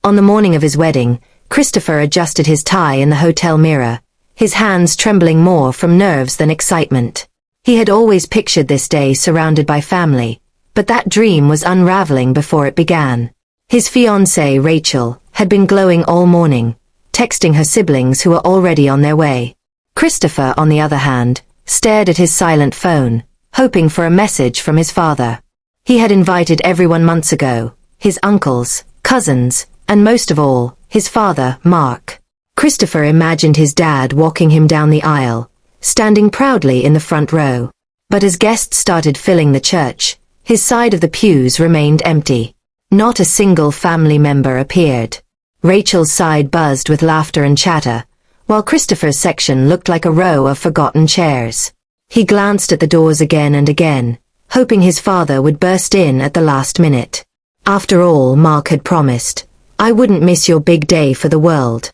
On the morning of his wedding, Christopher adjusted his tie in the hotel mirror, his hands trembling more from nerves than excitement. He had always pictured this day surrounded by family, but that dream was unraveling before it began. His fiancée, Rachel, had been glowing all morning, texting her siblings who were already on their way. Christopher, on the other hand, stared at his silent phone, hoping for a message from his father. He had invited everyone months ago, his uncles, cousins, and most of all, his father, Mark. Christopher imagined his dad walking him down the aisle, standing proudly in the front row. But as guests started filling the church, his side of the pews remained empty. Not a single family member appeared. Rachel's side buzzed with laughter and chatter, while Christopher's section looked like a row of forgotten chairs. He glanced at the doors again and again, hoping his father would burst in at the last minute. After all, Mark had promised, "I wouldn't miss your big day for the world."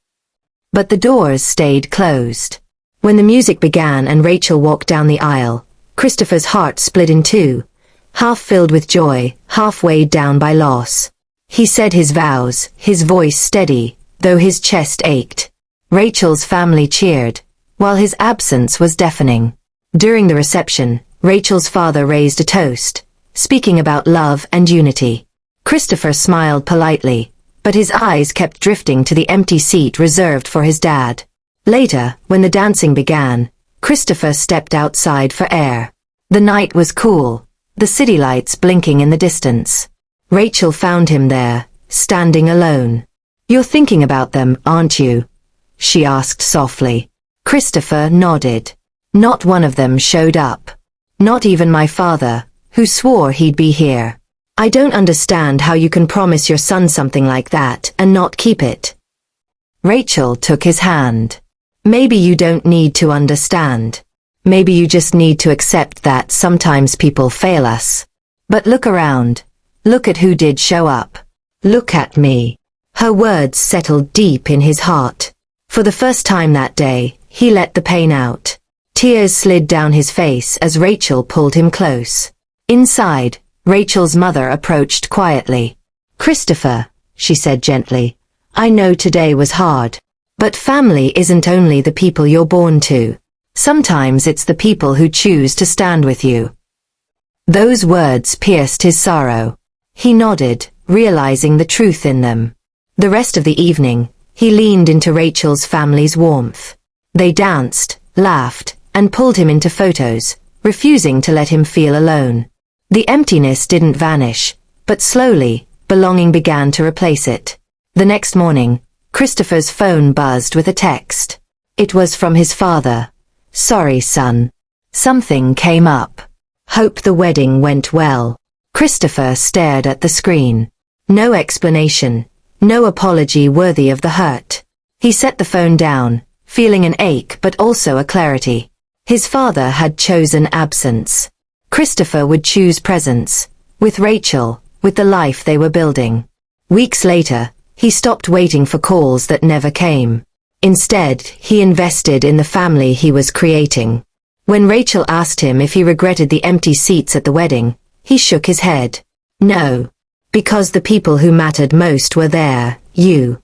But the doors stayed closed. When the music began and Rachel walked down the aisle, Christopher's heart split in two, half filled with joy, half weighed down by loss. He said his vows, his voice steady, though his chest ached. Rachel's family cheered, while his absence was deafening. During the reception, Rachel's father raised a toast, speaking about love and unity. Christopher smiled politely, but his eyes kept drifting to the empty seat reserved for his dad. Later, when the dancing began, Christopher stepped outside for air. The night was cool, the city lights blinking in the distance. Rachel found him there, standing alone. "You're thinking about them, aren't you?" she asked softly. Christopher nodded. Not one of them showed up. Not even my father, who swore he'd be here. "I don't understand how you can promise your son something like that and not keep it." Rachel took his hand. "Maybe you don't need to understand. Maybe you just need to accept that sometimes people fail us. But look around. Look at who did show up. Look at me." Her words settled deep in his heart. For the first time that day, he let the pain out. Tears slid down his face as Rachel pulled him close. Inside, Rachel's mother approached quietly. "Christopher," she said gently, "I know today was hard. But family isn't only the people you're born to. Sometimes it's the people who choose to stand with you." Those words pierced his sorrow. He nodded, realizing the truth in them. The rest of the evening, he leaned into Rachel's family's warmth. They danced, laughed, and pulled him into photos, refusing to let him feel alone. The emptiness didn't vanish, but slowly, belonging began to replace it. The next morning, Christopher's phone buzzed with a text. It was from his father. "Sorry, son. Something came up. Hope the wedding went well." Christopher stared at the screen. No explanation, no apology worthy of the hurt. He set the phone down, feeling an ache but also a clarity. His father had chosen absence. Christopher would choose presence, with Rachel, with the life they were building. Weeks later, he stopped waiting for calls that never came. Instead, he invested in the family he was creating. When Rachel asked him if he regretted the empty seats at the wedding, he shook his head. No. Because the people who mattered most were there, you.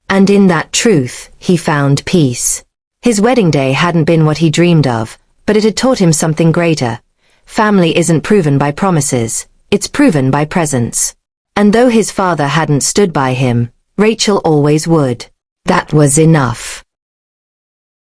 And in that truth, he found peace. His wedding day hadn't been what he dreamed of, but it had taught him something greater. Family isn't proven by promises, it's proven by presence. And though his father hadn't stood by him, Rachel always would. That was enough.